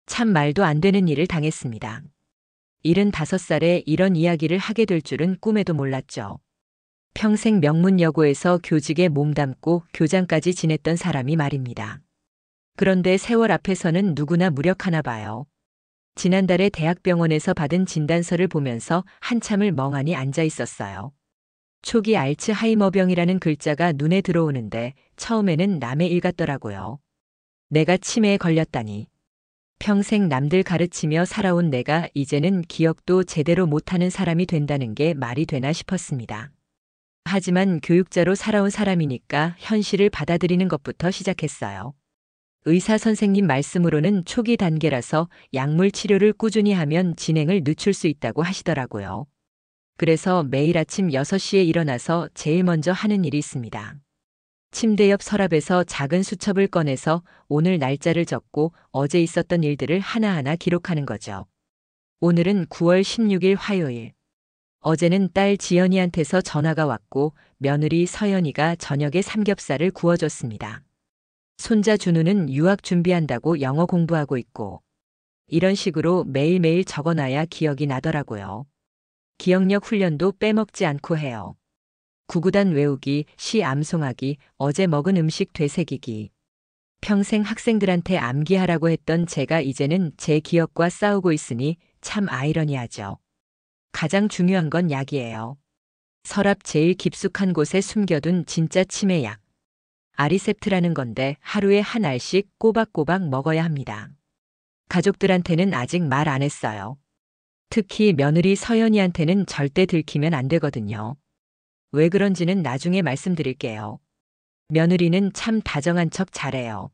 참 말도 안 되는 일을 당했습니다. 75살에 이런 이야기를 하게 될 줄은 꿈에도 몰랐죠. 평생 명문여고에서 교직에 몸담고 교장까지 지냈던 사람이 말입니다. 그런데 세월 앞에서는 누구나 무력하나 봐요. 지난달에 대학병원에서 받은 진단서를 보면서 한참을 멍하니 앉아 있었어요. 초기 알츠하이머병이라는 글자가 눈에 들어오는데 처음에는 남의 일 같더라고요. 내가 치매에 걸렸다니. 평생 남들 가르치며 살아온 내가 이제는 기억도 제대로 못하는 사람이 된다는 게 말이 되나 싶었습니다. 하지만 교육자로 살아온 사람이니까 현실을 받아들이는 것부터 시작했어요. 의사 선생님 말씀으로는 초기 단계라서 약물 치료를 꾸준히 하면 진행을 늦출 수 있다고 하시더라고요. 그래서 매일 아침 6시에 일어나서 제일 먼저 하는 일이 있습니다. 침대 옆 서랍에서 작은 수첩을 꺼내서 오늘 날짜를 적고 어제 있었던 일들을 하나하나 기록하는 거죠. 오늘은 9월 16일 화요일. 어제는 딸 지연이한테서 전화가 왔고 며느리 서연이가 저녁에 삼겹살을 구워줬습니다. 손자 준우는 유학 준비한다고 영어 공부하고 있고 이런 식으로 매일매일 적어놔야 기억이 나더라고요. 기억력 훈련도 빼먹지 않고 해요. 구구단 외우기, 시 암송하기, 어제 먹은 음식 되새기기. 평생 학생들한테 암기하라고 했던 제가 이제는 제 기억과 싸우고 있으니 참 아이러니하죠. 가장 중요한 건 약이에요. 서랍 제일 깊숙한 곳에 숨겨둔 진짜 치매약. 아리셉트라는 건데 하루에 한 알씩 꼬박꼬박 먹어야 합니다. 가족들한테는 아직 말 안 했어요. 특히 며느리 서연이한테는 절대 들키면 안 되거든요. 왜 그런지는 나중에 말씀드릴게요. 며느리는 참 다정한 척 잘해요.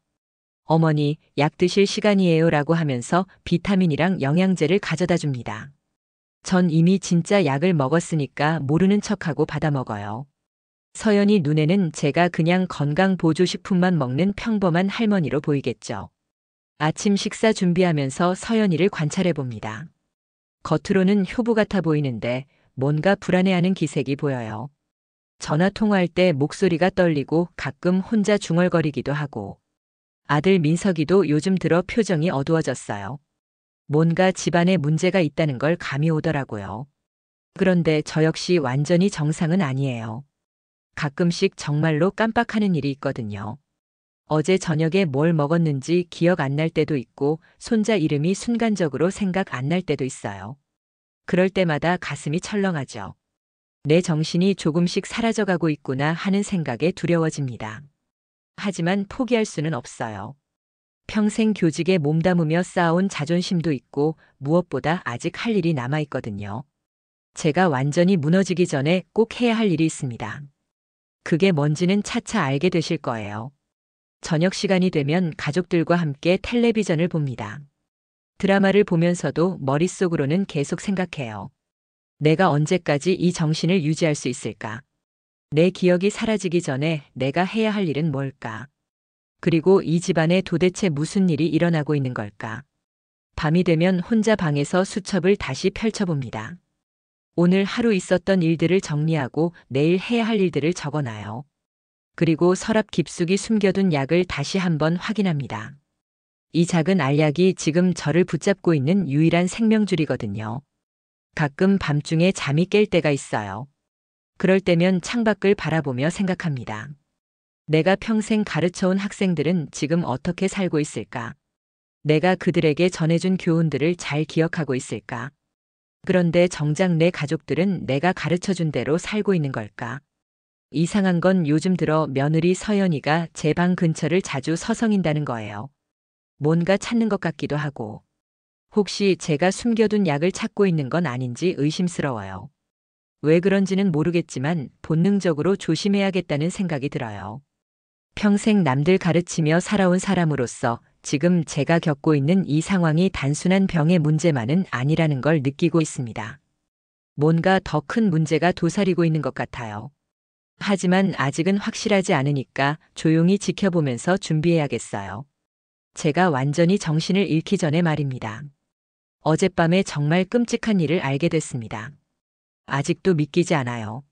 어머니, 약 드실 시간이에요 라고 하면서 비타민이랑 영양제를 가져다 줍니다. 전 이미 진짜 약을 먹었으니까 모르는 척하고 받아 먹어요. 서연이 눈에는 제가 그냥 건강보조식품만 먹는 평범한 할머니로 보이겠죠. 아침 식사 준비하면서 서연이를 관찰해 봅니다. 겉으로는 효부 같아 보이는데 뭔가 불안해하는 기색이 보여요. 전화 통화할 때 목소리가 떨리고 가끔 혼자 중얼거리기도 하고 아들 민석이도 요즘 들어 표정이 어두워졌어요. 뭔가 집안에 문제가 있다는 걸 감이 오더라고요. 그런데 저 역시 완전히 정상은 아니에요. 가끔씩 정말로 깜빡하는 일이 있거든요. 어제 저녁에 뭘 먹었는지 기억 안 날 때도 있고 손자 이름이 순간적으로 생각 안 날 때도 있어요. 그럴 때마다 가슴이 철렁하죠. 내 정신이 조금씩 사라져가고 있구나 하는 생각에 두려워집니다. 하지만 포기할 수는 없어요. 평생 교직에 몸담으며 쌓아온 자존심도 있고 무엇보다 아직 할 일이 남아있거든요. 제가 완전히 무너지기 전에 꼭 해야 할 일이 있습니다. 그게 뭔지는 차차 알게 되실 거예요. 저녁 시간이 되면 가족들과 함께 텔레비전을 봅니다. 드라마를 보면서도 머릿속으로는 계속 생각해요. 내가 언제까지 이 정신을 유지할 수 있을까? 내 기억이 사라지기 전에 내가 해야 할 일은 뭘까? 그리고 이 집안에 도대체 무슨 일이 일어나고 있는 걸까? 밤이 되면 혼자 방에서 수첩을 다시 펼쳐봅니다. 오늘 하루 있었던 일들을 정리하고 내일 해야 할 일들을 적어놔요. 그리고 서랍 깊숙이 숨겨둔 약을 다시 한번 확인합니다. 이 작은 알약이 지금 저를 붙잡고 있는 유일한 생명줄이거든요. 가끔 밤중에 잠이 깰 때가 있어요. 그럴 때면 창밖을 바라보며 생각합니다. 내가 평생 가르쳐온 학생들은 지금 어떻게 살고 있을까? 내가 그들에게 전해준 교훈들을 잘 기억하고 있을까? 그런데 정작 내 가족들은 내가 가르쳐준 대로 살고 있는 걸까? 이상한 건 요즘 들어 며느리 서연이가 제 방 근처를 자주 서성인다는 거예요. 뭔가 찾는 것 같기도 하고. 혹시 제가 숨겨둔 약을 찾고 있는 건 아닌지 의심스러워요. 왜 그런지는 모르겠지만 본능적으로 조심해야겠다는 생각이 들어요. 평생 남들 가르치며 살아온 사람으로서 지금 제가 겪고 있는 이 상황이 단순한 병의 문제만은 아니라는 걸 느끼고 있습니다. 뭔가 더 큰 문제가 도사리고 있는 것 같아요. 하지만 아직은 확실하지 않으니까 조용히 지켜보면서 준비해야겠어요. 제가 완전히 정신을 잃기 전에 말입니다. 어젯밤에 정말 끔찍한 일을 알게 됐습니다. 아직도 믿기지 않아요.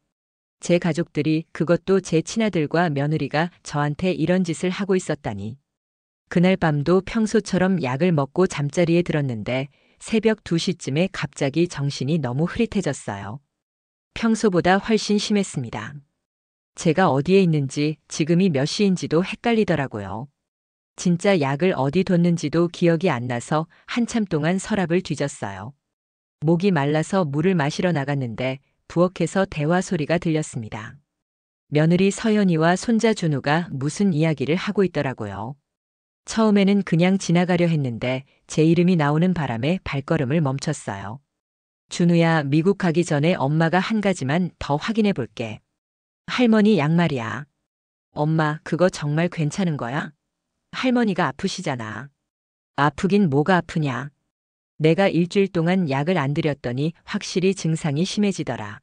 제 가족들이, 그것도 제 친아들과 며느리가 저한테 이런 짓을 하고 있었다니. 그날 밤도 평소처럼 약을 먹고 잠자리에 들었는데 새벽 2시쯤에 갑자기 정신이 너무 흐릿해졌어요. 평소보다 훨씬 심했습니다. 제가 어디에 있는지 지금이 몇 시인지도 헷갈리더라고요. 진짜 약을 어디 뒀는지도 기억이 안 나서 한참 동안 서랍을 뒤졌어요. 목이 말라서 물을 마시러 나갔는데 부엌에서 대화 소리가 들렸습니다. 며느리 서연이와 손자 준우가 무슨 이야기를 하고 있더라고요. 처음에는 그냥 지나가려 했는데 제 이름이 나오는 바람에 발걸음을 멈췄어요. 준우야, 미국 가기 전에 엄마가 한 가지만 더 확인해 볼게. 할머니 약 말이야. 엄마, 그거 정말 괜찮은 거야? 할머니가 아프시잖아. 아프긴 뭐가 아프냐. 내가 일주일 동안 약을 안 드렸더니 확실히 증상이 심해지더라.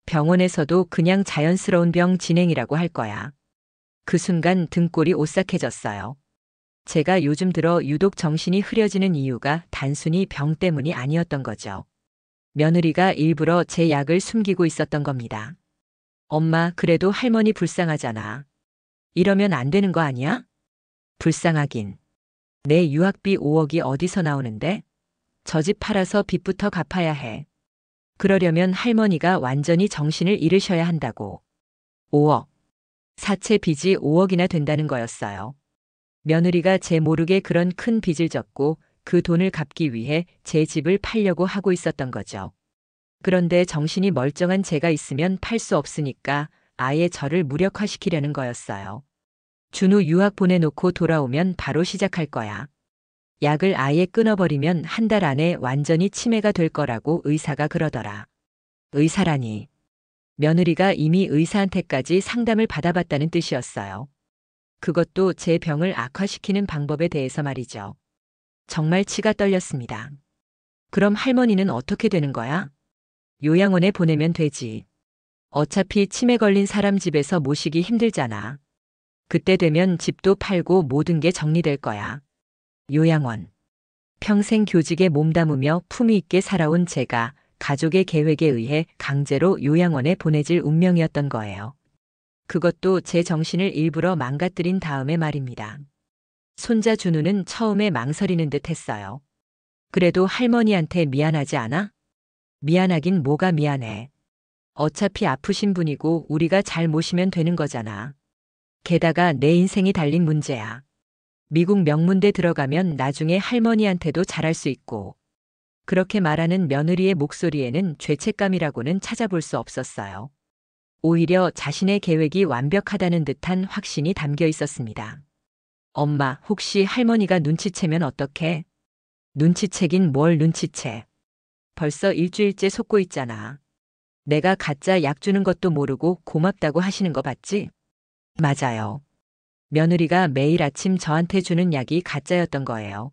병원에서도 그냥 자연스러운 병 진행이라고 할 거야. 그 순간 등골이 오싹해졌어요. 제가 요즘 들어 유독 정신이 흐려지는 이유가 단순히 병 때문이 아니었던 거죠. 며느리가 일부러 제 약을 숨기고 있었던 겁니다. 엄마, 그래도 할머니 불쌍하잖아. 이러면 안 되는 거 아니야? 불쌍하긴. 내 유학비 5억이 어디서 나오는데? 저 집 팔아서 빚부터 갚아야 해. 그러려면 할머니가 완전히 정신을 잃으셔야 한다고. 5억. 사채 빚이 5억이나 된다는 거였어요. 며느리가 제 모르게 그런 큰 빚을 졌고 그 돈을 갚기 위해 제 집을 팔려고 하고 있었던 거죠. 그런데 정신이 멀쩡한 제가 있으면 팔 수 없으니까 아예 저를 무력화시키려는 거였어요. 준우 유학 보내놓고 돌아오면 바로 시작할 거야. 약을 아예 끊어버리면 한 달 안에 완전히 치매가 될 거라고 의사가 그러더라. 의사라니. 며느리가 이미 의사한테까지 상담을 받아봤다는 뜻이었어요. 그것도 제 병을 악화시키는 방법에 대해서 말이죠. 정말 치가 떨렸습니다. 그럼 할머니는 어떻게 되는 거야? 요양원에 보내면 되지. 어차피 치매 걸린 사람 집에서 모시기 힘들잖아. 그때 되면 집도 팔고 모든 게 정리될 거야. 요양원. 평생 교직에 몸담으며 품위 있게 살아온 제가 가족의 계획에 의해 강제로 요양원에 보내질 운명이었던 거예요. 그것도 제 정신을 일부러 망가뜨린 다음에 말입니다. 손자 준우는 처음에 망설이는 듯 했어요. 그래도 할머니한테 미안하지 않아? 미안하긴 뭐가 미안해. 어차피 아프신 분이고 우리가 잘 모시면 되는 거잖아. 게다가 내 인생이 달린 문제야. 미국 명문대 들어가면 나중에 할머니한테도 잘할 수 있고. 그렇게 말하는 며느리의 목소리에는 죄책감이라고는 찾아볼 수 없었어요. 오히려 자신의 계획이 완벽하다는 듯한 확신이 담겨 있었습니다. 엄마, 혹시 할머니가 눈치채면 어떡해? 눈치채긴 뭘 눈치채. 벌써 일주일째 속고 있잖아. 내가 가짜 약 주는 것도 모르고 고맙다고 하시는 거 봤지? 맞아요. 며느리가 매일 아침 저한테 주는 약이 가짜였던 거예요.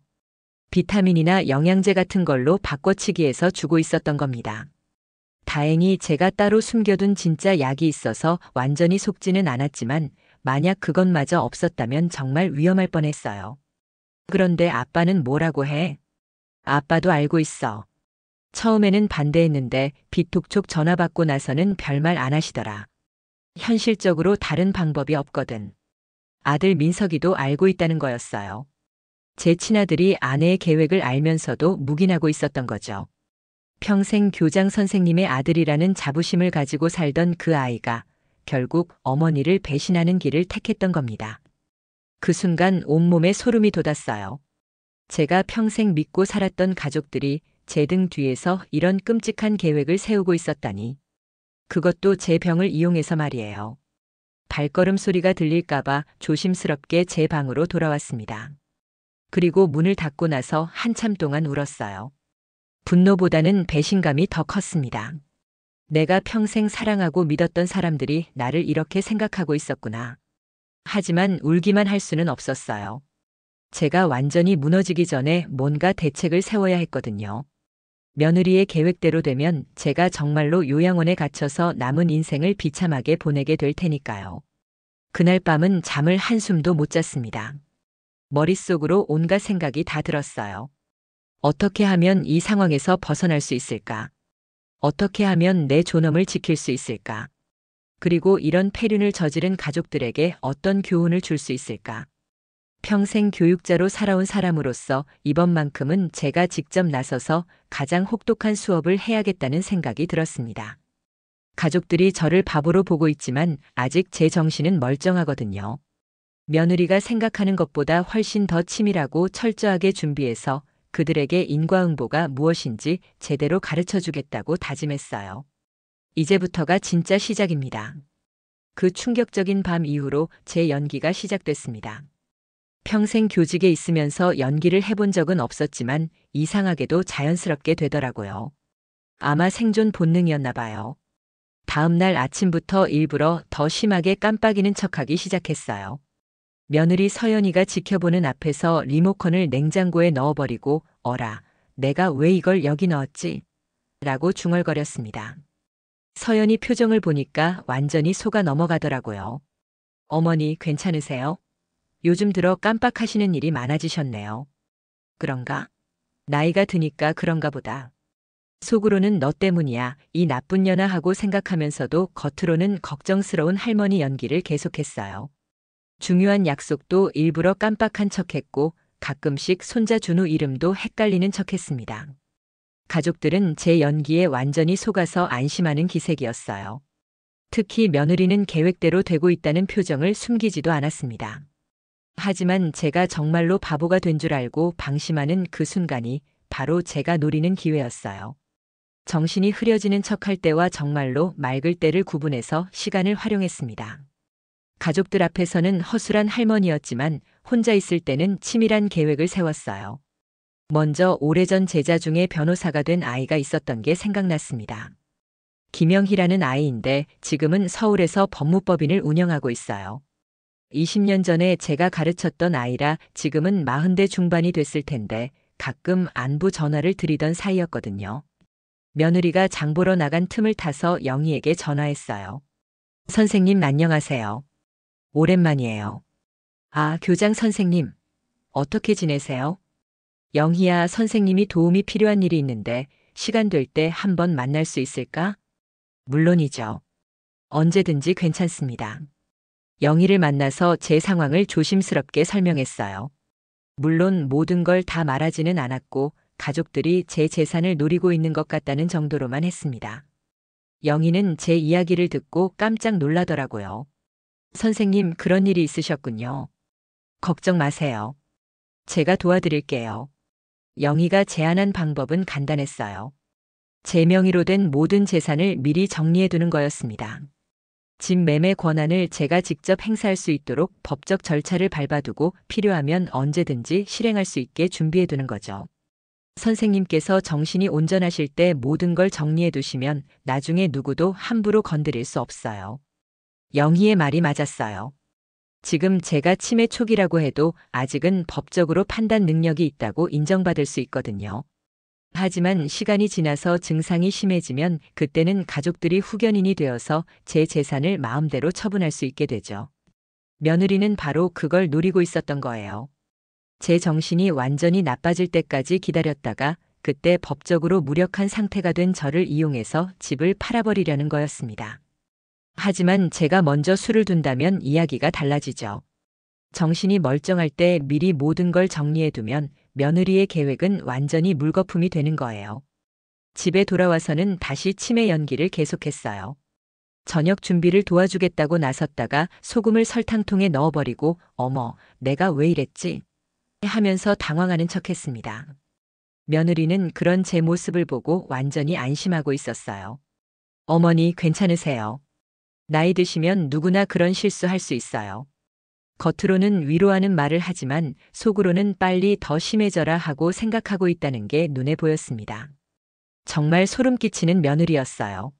비타민이나 영양제 같은 걸로 바꿔치기해서 주고 있었던 겁니다. 다행히 제가 따로 숨겨둔 진짜 약이 있어서 완전히 속지는 않았지만 만약 그것마저 없었다면 정말 위험할 뻔했어요. 그런데 아빠는 뭐라고 해? 아빠도 알고 있어. 처음에는 반대했는데 빚톡촉 전화 받고 나서는 별말 안 하시더라. 현실적으로 다른 방법이 없거든. 아들 민석이도 알고 있다는 거였어요. 제 친아들이 아내의 계획을 알면서도 묵인하고 있었던 거죠. 평생 교장 선생님의 아들이라는 자부심을 가지고 살던 그 아이가 결국 어머니를 배신하는 길을 택했던 겁니다. 그 순간 온몸에 소름이 돋았어요. 제가 평생 믿고 살았던 가족들이 제 등 뒤에서 이런 끔찍한 계획을 세우고 있었다니. 그것도 제 병을 이용해서 말이에요. 발걸음 소리가 들릴까봐 조심스럽게 제 방으로 돌아왔습니다. 그리고 문을 닫고 나서 한참 동안 울었어요. 분노보다는 배신감이 더 컸습니다. 내가 평생 사랑하고 믿었던 사람들이 나를 이렇게 생각하고 있었구나. 하지만 울기만 할 수는 없었어요. 제가 완전히 무너지기 전에 뭔가 대책을 세워야 했거든요. 며느리의 계획대로 되면 제가 정말로 요양원에 갇혀서 남은 인생을 비참하게 보내게 될 테니까요. 그날 밤은 잠을 한숨도 못 잤습니다. 머릿속으로 온갖 생각이 다 들었어요. 어떻게 하면 이 상황에서 벗어날 수 있을까? 어떻게 하면 내 존엄을 지킬 수 있을까? 그리고 이런 폐륜을 저지른 가족들에게 어떤 교훈을 줄 수 있을까? 평생 교육자로 살아온 사람으로서 이번만큼은 제가 직접 나서서 가장 혹독한 수업을 해야겠다는 생각이 들었습니다. 가족들이 저를 바보로 보고 있지만 아직 제 정신은 멀쩡하거든요. 며느리가 생각하는 것보다 훨씬 더 치밀하고 철저하게 준비해서 그들에게 인과응보가 무엇인지 제대로 가르쳐 주겠다고 다짐했어요. 이제부터가 진짜 시작입니다. 그 충격적인 밤 이후로 제 연기가 시작됐습니다. 평생 교직에 있으면서 연기를 해본 적은 없었지만 이상하게도 자연스럽게 되더라고요. 아마 생존 본능이었나 봐요. 다음 날 아침부터 일부러 더 심하게 깜빡이는 척하기 시작했어요. 며느리 서연이가 지켜보는 앞에서 리모컨을 냉장고에 넣어버리고 어라, 내가 왜 이걸 여기 넣었지? 라고 중얼거렸습니다. 서연이 표정을 보니까 완전히 속아 넘어가더라고요. 어머니 괜찮으세요? 요즘 들어 깜빡하시는 일이 많아지셨네요. 그런가? 나이가 드니까 그런가 보다. 속으로는 너 때문이야, 이 나쁜 년아 하고 생각하면서도 겉으로는 걱정스러운 할머니 연기를 계속했어요. 중요한 약속도 일부러 깜빡한 척했고 가끔씩 손자 준우 이름도 헷갈리는 척했습니다. 가족들은 제 연기에 완전히 속아서 안심하는 기색이었어요. 특히 며느리는 계획대로 되고 있다는 표정을 숨기지도 않았습니다. 하지만 제가 정말로 바보가 된 줄 알고 방심하는 그 순간이 바로 제가 노리는 기회였어요. 정신이 흐려지는 척할 때와 정말로 맑을 때를 구분해서 시간을 활용했습니다. 가족들 앞에서는 허술한 할머니였지만 혼자 있을 때는 치밀한 계획을 세웠어요. 먼저 오래전 제자 중에 변호사가 된 아이가 있었던 게 생각났습니다. 김영희라는 아이인데 지금은 서울에서 법무법인을 운영하고 있어요. 20년 전에 제가 가르쳤던 아이라 지금은 40대 중반이 됐을 텐데 가끔 안부 전화를 드리던 사이였거든요. 며느리가 장 보러 나간 틈을 타서 영희에게 전화했어요. 선생님 안녕하세요. 오랜만이에요. 아, 교장 선생님. 어떻게 지내세요? 영희야, 선생님이 도움이 필요한 일이 있는데 시간 될 때 한번 만날 수 있을까? 물론이죠. 언제든지 괜찮습니다. 영희를 만나서 제 상황을 조심스럽게 설명했어요. 물론 모든 걸 다 말하지는 않았고 가족들이 제 재산을 노리고 있는 것 같다는 정도로만 했습니다. 영희는 제 이야기를 듣고 깜짝 놀라더라고요. 선생님, 그런 일이 있으셨군요. 걱정 마세요. 제가 도와드릴게요. 영희가 제안한 방법은 간단했어요. 제 명의로 된 모든 재산을 미리 정리해두는 거였습니다. 집 매매 권한을 제가 직접 행사할 수 있도록 법적 절차를 밟아두고 필요하면 언제든지 실행할 수 있게 준비해두는 거죠. 선생님께서 정신이 온전하실 때 모든 걸 정리해두시면 나중에 누구도 함부로 건드릴 수 없어요. 영희의 말이 맞았어요. 지금 제가 치매 초기라고 해도 아직은 법적으로 판단 능력이 있다고 인정받을 수 있거든요. 하지만 시간이 지나서 증상이 심해지면 그때는 가족들이 후견인이 되어서 제 재산을 마음대로 처분할 수 있게 되죠. 며느리는 바로 그걸 노리고 있었던 거예요. 제 정신이 완전히 나빠질 때까지 기다렸다가 그때 법적으로 무력한 상태가 된 저를 이용해서 집을 팔아버리려는 거였습니다. 하지만 제가 먼저 수를 둔다면 이야기가 달라지죠. 정신이 멀쩡할 때 미리 모든 걸 정리해두면 며느리의 계획은 완전히 물거품이 되는 거예요. 집에 돌아와서는 다시 치매 연기를 계속했어요. 저녁 준비를 도와주겠다고 나섰다가 소금을 설탕통에 넣어버리고 어머, 내가 왜 이랬지? 하면서 당황하는 척했습니다. 며느리는 그런 제 모습을 보고 완전히 안심하고 있었어요. 어머니 괜찮으세요? 나이 드시면 누구나 그런 실수할 수 있어요. 겉으로는 위로하는 말을 하지만 속으로는 빨리 더 심해져라 하고 생각하고 있다는 게 눈에 보였습니다. 정말 소름 끼치는 며느리였어요.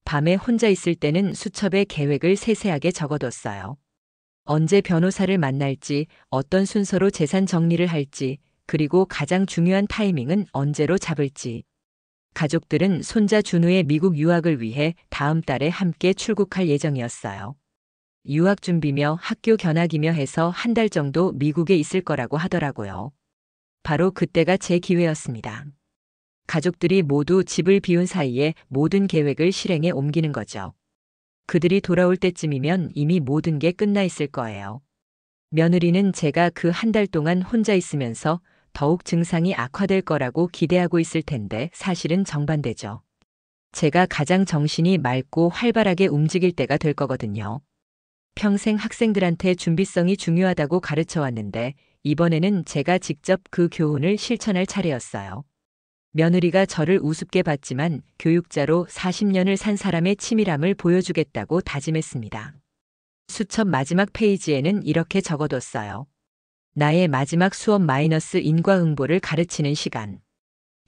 밤에 혼자 있을 때는 수첩에 계획을 세세하게 적어뒀어요. 언제 변호사를 만날지, 어떤 순서로 재산 정리를 할지, 그리고 가장 중요한 타이밍은 언제로 잡을지. 가족들은 손자 준우의 미국 유학을 위해 다음 달에 함께 출국할 예정이었어요. 유학 준비며 학교 견학이며 해서 한 달 정도 미국에 있을 거라고 하더라고요. 바로 그때가 제 기회였습니다. 가족들이 모두 집을 비운 사이에 모든 계획을 실행에 옮기는 거죠. 그들이 돌아올 때쯤이면 이미 모든 게 끝나 있을 거예요. 며느리는 제가 그 한 달 동안 혼자 있으면서 더욱 증상이 악화될 거라고 기대하고 있을 텐데 사실은 정반대죠. 제가 가장 정신이 맑고 활발하게 움직일 때가 될 거거든요. 평생 학생들한테 준비성이 중요하다고 가르쳐 왔는데 이번에는 제가 직접 그 교훈을 실천할 차례였어요. 며느리가 저를 우습게 봤지만 교육자로 40년을 산 사람의 치밀함을 보여주겠다고 다짐했습니다. 수첩 마지막 페이지에는 이렇게 적어뒀어요. 나의 마지막 수업 마이너스 인과응보를 가르치는 시간.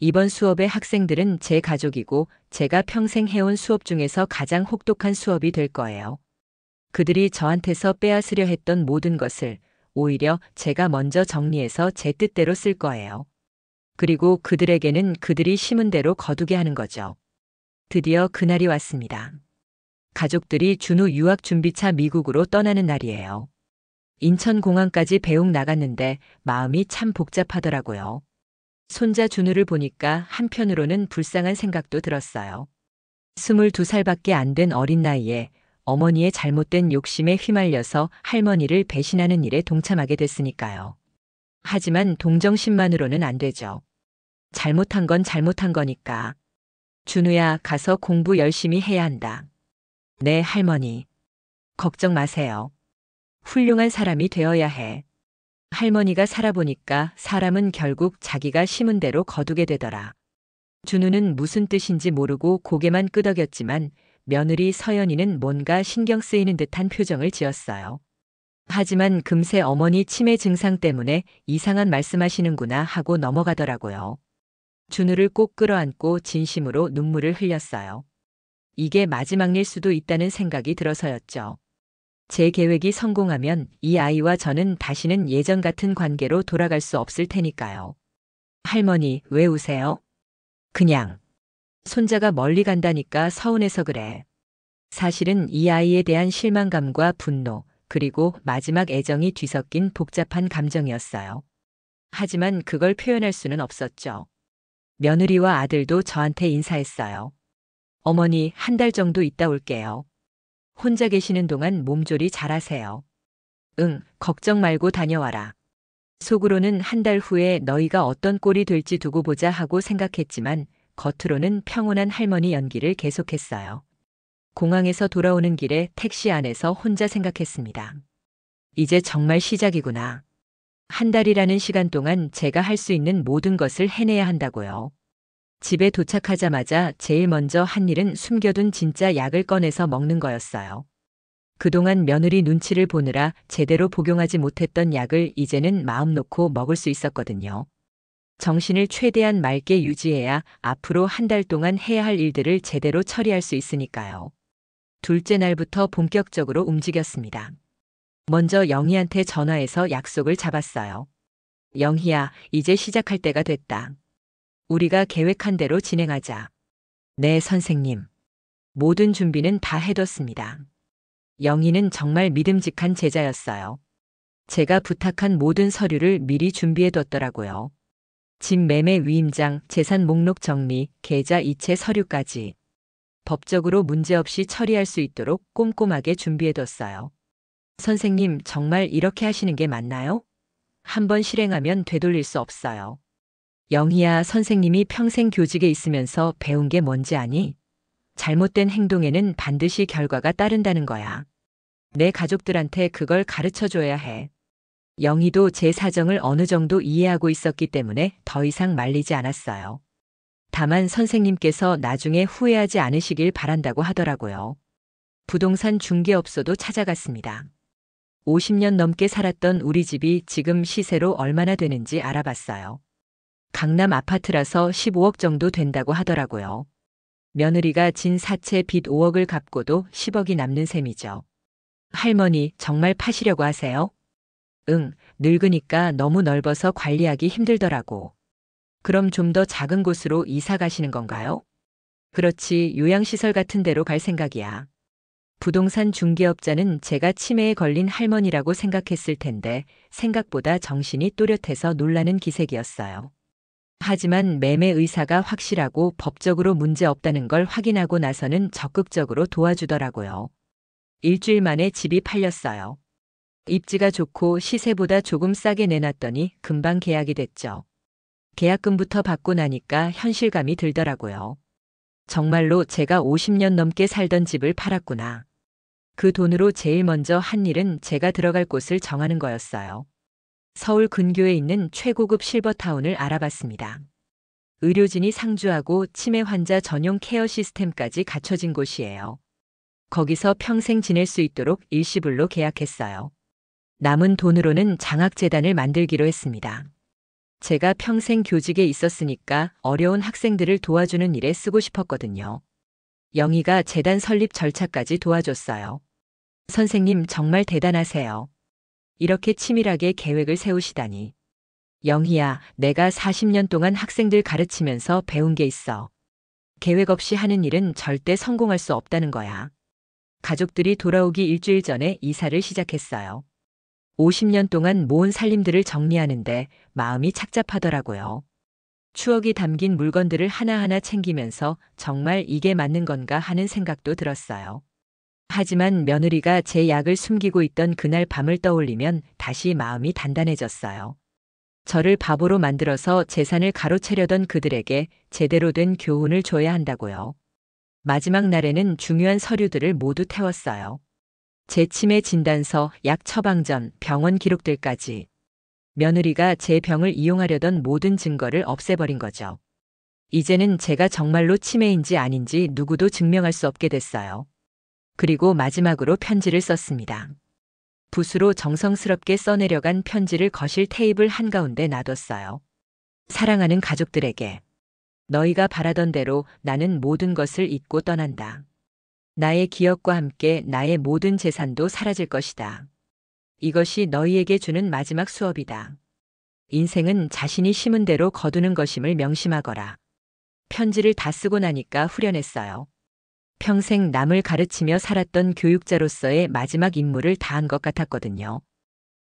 이번 수업의 학생들은 제 가족이고 제가 평생 해온 수업 중에서 가장 혹독한 수업이 될 거예요. 그들이 저한테서 빼앗으려 했던 모든 것을 오히려 제가 먼저 정리해서 제 뜻대로 쓸 거예요. 그리고 그들에게는 그들이 심은 대로 거두게 하는 거죠. 드디어 그날이 왔습니다. 가족들이 준우 유학 준비차 미국으로 떠나는 날이에요. 인천공항까지 배웅 나갔는데 마음이 참 복잡하더라고요. 손자 준우를 보니까 한편으로는 불쌍한 생각도 들었어요. 22살밖에 안 된 어린 나이에 어머니의 잘못된 욕심에 휘말려서 할머니를 배신하는 일에 동참하게 됐으니까요. 하지만 동정심만으로는 안 되죠. 잘못한 건 잘못한 거니까. 준우야, 가서 공부 열심히 해야 한다. 네, 할머니. 걱정 마세요. 훌륭한 사람이 되어야 해. 할머니가 살아보니까 사람은 결국 자기가 심은 대로 거두게 되더라. 준우는 무슨 뜻인지 모르고 고개만 끄덕였지만 며느리 서연이는 뭔가 신경 쓰이는 듯한 표정을 지었어요. 하지만 금세 어머니 치매 증상 때문에 이상한 말씀하시는구나 하고 넘어가더라고요. 준우를 꼭 끌어안고 진심으로 눈물을 흘렸어요. 이게 마지막 일 수도 있다는 생각이 들어서였죠. 제 계획이 성공하면 이 아이와 저는 다시는 예전 같은 관계로 돌아갈 수 없을 테니까요. 할머니, 왜 우세요? 그냥. 손자가 멀리 간다니까 서운해서 그래. 사실은 이 아이에 대한 실망감과 분노, 그리고 마지막 애정이 뒤섞인 복잡한 감정이었어요. 하지만 그걸 표현할 수는 없었죠. 며느리와 아들도 저한테 인사했어요. 어머니, 한 달 정도 있다 올게요. 혼자 계시는 동안 몸조리 잘하세요. 응, 걱정 말고 다녀와라. 속으로는 한 달 후에 너희가 어떤 꼴이 될지 두고 보자 하고 생각했지만 겉으로는 평온한 할머니 연기를 계속했어요. 공항에서 돌아오는 길에 택시 안에서 혼자 생각했습니다. 이제 정말 시작이구나. 한 달이라는 시간 동안 제가 할 수 있는 모든 것을 해내야 한다고요. 집에 도착하자마자 제일 먼저 한 일은 숨겨둔 진짜 약을 꺼내서 먹는 거였어요. 그동안 며느리 눈치를 보느라 제대로 복용하지 못했던 약을 이제는 마음 놓고 먹을 수 있었거든요. 정신을 최대한 맑게 유지해야 앞으로 한 달 동안 해야 할 일들을 제대로 처리할 수 있으니까요. 둘째 날부터 본격적으로 움직였습니다. 먼저 영희한테 전화해서 약속을 잡았어요. 영희야, 이제 시작할 때가 됐다. 우리가 계획한 대로 진행하자. 네, 선생님. 모든 준비는 다 해뒀습니다. 영희는 정말 믿음직한 제자였어요. 제가 부탁한 모든 서류를 미리 준비해뒀더라고요. 집 매매 위임장, 재산 목록 정리, 계좌 이체 서류까지. 법적으로 문제없이 처리할 수 있도록 꼼꼼하게 준비해뒀어요. 선생님, 정말 이렇게 하시는 게 맞나요? 한번 실행하면 되돌릴 수 없어요. 영희야, 선생님이 평생 교직에 있으면서 배운 게 뭔지 아니? 잘못된 행동에는 반드시 결과가 따른다는 거야. 내 가족들한테 그걸 가르쳐 줘야 해. 영희도 제 사정을 어느 정도 이해하고 있었기 때문에 더 이상 말리지 않았어요. 다만 선생님께서 나중에 후회하지 않으시길 바란다고 하더라고요. 부동산 중개업소도 찾아갔습니다. 50년 넘게 살았던 우리 집이 지금 시세로 얼마나 되는지 알아봤어요. 강남 아파트라서 15억 정도 된다고 하더라고요. 며느리가 진 사채 빚 5억을 갚고도 10억이 남는 셈이죠. 할머니, 정말 파시려고 하세요? 응, 늙으니까 너무 넓어서 관리하기 힘들더라고. 그럼 좀 더 작은 곳으로 이사 가시는 건가요? 그렇지, 요양시설 같은 데로 갈 생각이야. 부동산 중개업자는 제가 치매에 걸린 할머니라고 생각했을 텐데 생각보다 정신이 또렷해서 놀라는 기색이었어요. 하지만 매매 의사가 확실하고 법적으로 문제 없다는 걸 확인하고 나서는 적극적으로 도와주더라고요. 일주일 만에 집이 팔렸어요. 입지가 좋고 시세보다 조금 싸게 내놨더니 금방 계약이 됐죠. 계약금부터 받고 나니까 현실감이 들더라고요. 정말로 제가 50년 넘게 살던 집을 팔았구나. 그 돈으로 제일 먼저 한 일은 제가 들어갈 곳을 정하는 거였어요. 서울 근교에 있는 최고급 실버타운을 알아봤습니다. 의료진이 상주하고 치매 환자 전용 케어 시스템까지 갖춰진 곳이에요. 거기서 평생 지낼 수 있도록 일시불로 계약했어요. 남은 돈으로는 장학재단을 만들기로 했습니다. 제가 평생 교직에 있었으니까 어려운 학생들을 도와주는 일에 쓰고 싶었거든요. 영희가 재단 설립 절차까지 도와줬어요. 선생님 정말 대단하세요. 이렇게 치밀하게 계획을 세우시다니. 영희야, 내가 40년 동안 학생들 가르치면서 배운 게 있어. 계획 없이 하는 일은 절대 성공할 수 없다는 거야. 가족들이 돌아오기 일주일 전에 이사를 시작했어요. 50년 동안 모은 살림들을 정리하는데 마음이 착잡하더라고요. 추억이 담긴 물건들을 하나하나 챙기면서 정말 이게 맞는 건가 하는 생각도 들었어요. 하지만 며느리가 제 약을 숨기고 있던 그날 밤을 떠올리면 다시 마음이 단단해졌어요. 저를 바보로 만들어서 재산을 가로채려던 그들에게 제대로 된 교훈을 줘야 한다고요. 마지막 날에는 중요한 서류들을 모두 태웠어요. 제 치매 진단서, 약 처방전, 병원 기록들까지. 며느리가 제 병을 이용하려던 모든 증거를 없애버린 거죠. 이제는 제가 정말로 치매인지 아닌지 누구도 증명할 수 없게 됐어요. 그리고 마지막으로 편지를 썼습니다. 붓으로 정성스럽게 써내려간 편지를 거실 테이블 한가운데 놔뒀어요. 사랑하는 가족들에게. 너희가 바라던 대로 나는 모든 것을 잊고 떠난다. 나의 기억과 함께 나의 모든 재산도 사라질 것이다. 이것이 너희에게 주는 마지막 수업이다. 인생은 자신이 심은 대로 거두는 것임을 명심하거라. 편지를 다 쓰고 나니까 후련했어요. 평생 남을 가르치며 살았던 교육자로서의 마지막 임무를 다한 것 같았거든요.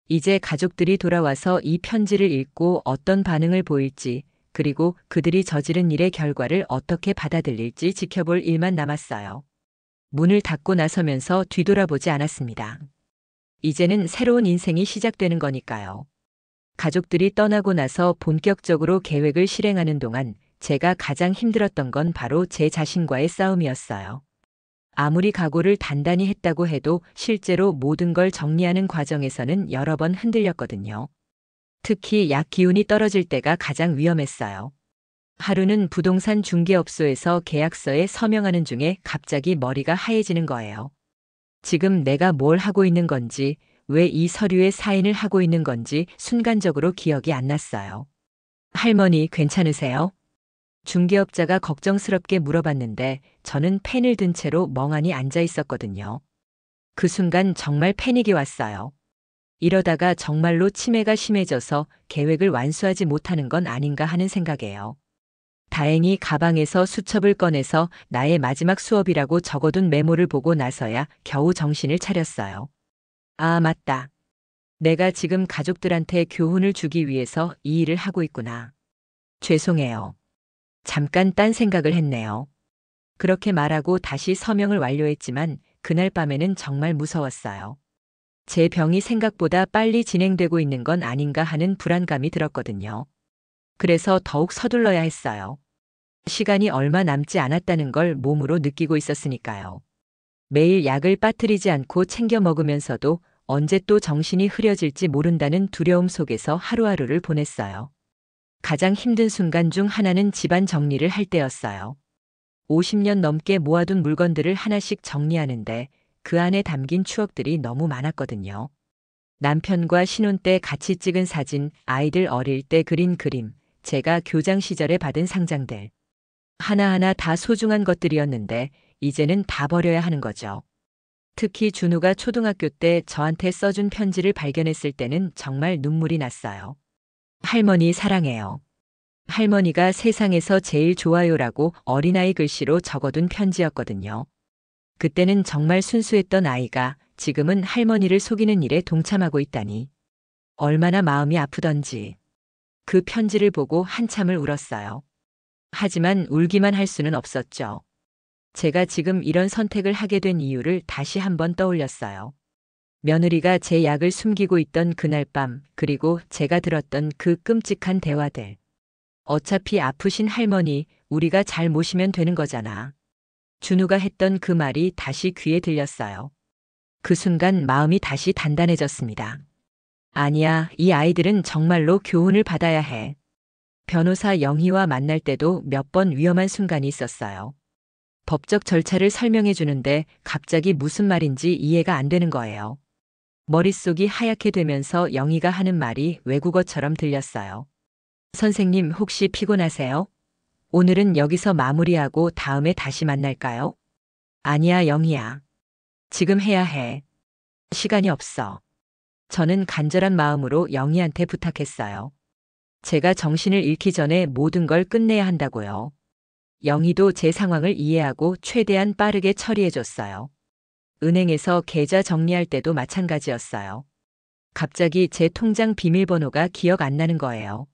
이제 가족들이 돌아와서 이 편지를 읽고 어떤 반응을 보일지, 그리고 그들이 저지른 일의 결과를 어떻게 받아들일지 지켜볼 일만 남았어요. 문을 닫고 나서면서 뒤돌아보지 않았습니다. 이제는 새로운 인생이 시작되는 거니까요. 가족들이 떠나고 나서 본격적으로 계획을 실행하는 동안 제가 가장 힘들었던 건 바로 제 자신과의 싸움이었어요. 아무리 각오를 단단히 했다고 해도 실제로 모든 걸 정리하는 과정에서는 여러 번 흔들렸거든요. 특히 약 기운이 떨어질 때가 가장 위험했어요. 하루는 부동산 중개업소에서 계약서에 서명하는 중에 갑자기 머리가 하얘지는 거예요. 지금 내가 뭘 하고 있는 건지, 왜 이 서류에 사인을 하고 있는 건지 순간적으로 기억이 안 났어요. 할머니 괜찮으세요? 중개업자가 걱정스럽게 물어봤는데 저는 펜을 든 채로 멍하니 앉아 있었거든요. 그 순간 정말 패닉이 왔어요. 이러다가 정말로 치매가 심해져서 계획을 완수하지 못하는 건 아닌가 하는 생각이에요. 다행히 가방에서 수첩을 꺼내서 나의 마지막 수업이라고 적어둔 메모를 보고 나서야 겨우 정신을 차렸어요. 아, 맞다. 내가 지금 가족들한테 교훈을 주기 위해서 이 일을 하고 있구나. 죄송해요. 잠깐 딴 생각을 했네요. 그렇게 말하고 다시 서명을 완료했지만 그날 밤에는 정말 무서웠어요. 제 병이 생각보다 빨리 진행되고 있는 건 아닌가 하는 불안감이 들었거든요. 그래서 더욱 서둘러야 했어요. 시간이 얼마 남지 않았다는 걸 몸으로 느끼고 있었으니까요. 매일 약을 빠뜨리지 않고 챙겨 먹으면서도 언제 또 정신이 흐려질지 모른다는 두려움 속에서 하루하루를 보냈어요. 가장 힘든 순간 중 하나는 집안 정리를 할 때였어요. 50년 넘게 모아둔 물건들을 하나씩 정리하는데 그 안에 담긴 추억들이 너무 많았거든요. 남편과 신혼 때 같이 찍은 사진, 아이들 어릴 때 그린 그림, 제가 교장 시절에 받은 상장들. 하나하나 다 소중한 것들이었는데 이제는 다 버려야 하는 거죠. 특히 준우가 초등학교 때 저한테 써준 편지를 발견했을 때는 정말 눈물이 났어요. 할머니 사랑해요. 할머니가 세상에서 제일 좋아요라고 어린아이 글씨로 적어둔 편지였거든요. 그때는 정말 순수했던 아이가 지금은 할머니를 속이는 일에 동참하고 있다니. 얼마나 마음이 아프던지. 그 편지를 보고 한참을 울었어요. 하지만 울기만 할 수는 없었죠. 제가 지금 이런 선택을 하게 된 이유를 다시 한번 떠올렸어요. 며느리가 제 약을 숨기고 있던 그날 밤, 그리고 제가 들었던 그 끔찍한 대화들. 어차피 아프신 할머니, 우리가 잘 모시면 되는 거잖아. 준우가 했던 그 말이 다시 귀에 들렸어요. 그 순간 마음이 다시 단단해졌습니다. 아니야, 이 아이들은 정말로 교훈을 받아야 해. 변호사 영희와 만날 때도 몇 번 위험한 순간이 있었어요. 법적 절차를 설명해 주는데 갑자기 무슨 말인지 이해가 안 되는 거예요. 머릿속이 하얗게 되면서 영희가 하는 말이 외국어처럼 들렸어요. 선생님, 혹시 피곤하세요? 오늘은 여기서 마무리하고 다음에 다시 만날까요? 아니야, 영희야. 지금 해야 해. 시간이 없어. 저는 간절한 마음으로 영희한테 부탁했어요. 제가 정신을 잃기 전에 모든 걸 끝내야 한다고요. 영희도 제 상황을 이해하고 최대한 빠르게 처리해줬어요. 은행에서 계좌 정리할 때도 마찬가지였어요. 갑자기 제 통장 비밀번호가 기억 안 나는 거예요.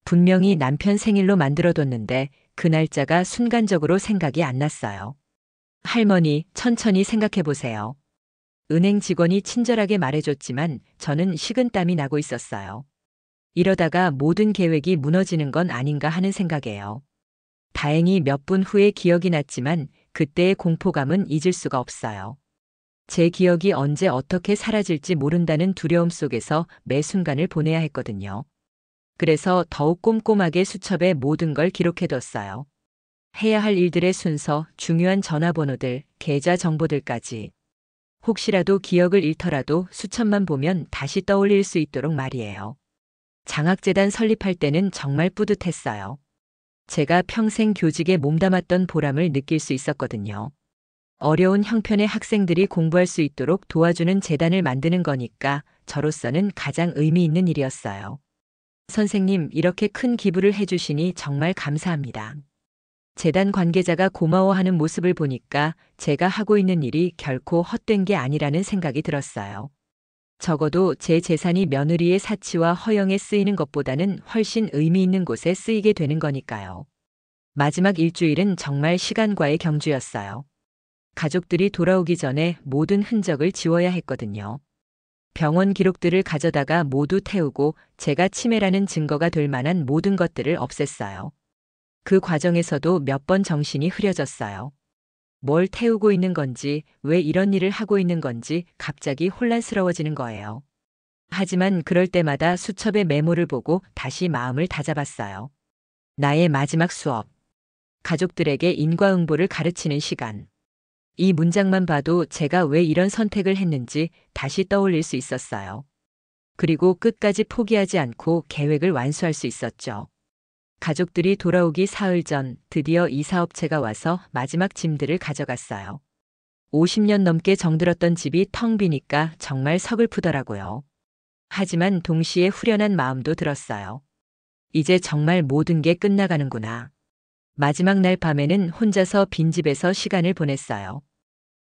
분명히 남편 생일로 만들어뒀는데 그 날짜가 순간적으로 생각이 안 났어요. 할머니, 천천히 생각해 보세요. 은행 직원이 친절하게 말해줬지만 저는 식은땀이 나고 있었어요. 이러다가 모든 계획이 무너지는 건 아닌가 하는 생각이에요. 다행히 몇 분 후에 기억이 났지만 그때의 공포감은 잊을 수가 없어요. 제 기억이 언제 어떻게 사라질지 모른다는 두려움 속에서 매 순간을 보내야 했거든요. 그래서 더욱 꼼꼼하게 수첩에 모든 걸 기록해뒀어요. 해야 할 일들의 순서, 중요한 전화번호들, 계좌 정보들까지. 혹시라도 기억을 잃더라도 수첩만 보면 다시 떠올릴 수 있도록 말이에요. 장학재단 설립할 때는 정말 뿌듯했어요. 제가 평생 교직에 몸담았던 보람을 느낄 수 있었거든요. 어려운 형편의 학생들이 공부할 수 있도록 도와주는 재단을 만드는 거니까 저로서는 가장 의미 있는 일이었어요. 선생님, 이렇게 큰 기부를 해주시니 정말 감사합니다. 재단 관계자가 고마워하는 모습을 보니까 제가 하고 있는 일이 결코 헛된 게 아니라는 생각이 들었어요. 적어도 제 재산이 며느리의 사치와 허영에 쓰이는 것보다는 훨씬 의미 있는 곳에 쓰이게 되는 거니까요. 마지막 일주일은 정말 시간과의 경주였어요. 가족들이 돌아오기 전에 모든 흔적을 지워야 했거든요. 병원 기록들을 가져다가 모두 태우고 제가 치매라는 증거가 될 만한 모든 것들을 없앴어요. 그 과정에서도 몇 번 정신이 흐려졌어요. 뭘 태우고 있는 건지, 왜 이런 일을 하고 있는 건지 갑자기 혼란스러워지는 거예요. 하지만 그럴 때마다 수첩의 메모를 보고 다시 마음을 다잡았어요. 나의 마지막 수업. 가족들에게 인과응보를 가르치는 시간. 이 문장만 봐도 제가 왜 이런 선택을 했는지 다시 떠올릴 수 있었어요. 그리고 끝까지 포기하지 않고 계획을 완수할 수 있었죠. 가족들이 돌아오기 사흘 전 드디어 이사업체가 와서 마지막 짐들을 가져갔어요. 50년 넘게 정들었던 집이 텅 비니까 정말 서글프더라고요. 하지만 동시에 후련한 마음도 들었어요. 이제 정말 모든 게 끝나가는구나. 마지막 날 밤에는 혼자서 빈집에서 시간을 보냈어요.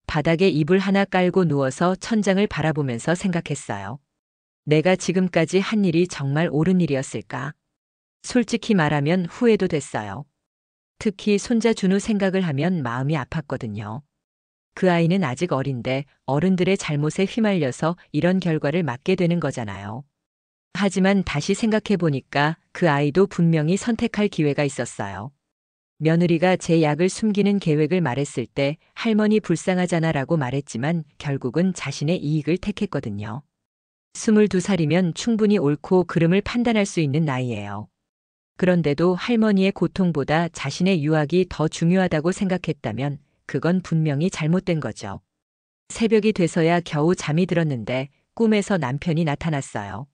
바닥에 이불 하나 깔고 누워서 천장을 바라보면서 생각했어요. 내가 지금까지 한 일이 정말 옳은 일이었을까? 솔직히 말하면 후회도 됐어요. 특히 손자 준우 생각을 하면 마음이 아팠거든요. 그 아이는 아직 어린데 어른들의 잘못에 휘말려서 이런 결과를 맞게 되는 거잖아요. 하지만 다시 생각해 보니까 그 아이도 분명히 선택할 기회가 있었어요. 며느리가 제 약을 숨기는 계획을 말했을 때 할머니 불쌍하잖아라고 말했지만 결국은 자신의 이익을 택했거든요. 22살이면 충분히 옳고 그름을 판단할 수 있는 나이예요. 그런데도 할머니의 고통보다 자신의 유학이 더 중요하다고 생각했다면 그건 분명히 잘못된 거죠. 새벽이 돼서야 겨우 잠이 들었는데 꿈에서 남편이 나타났어요.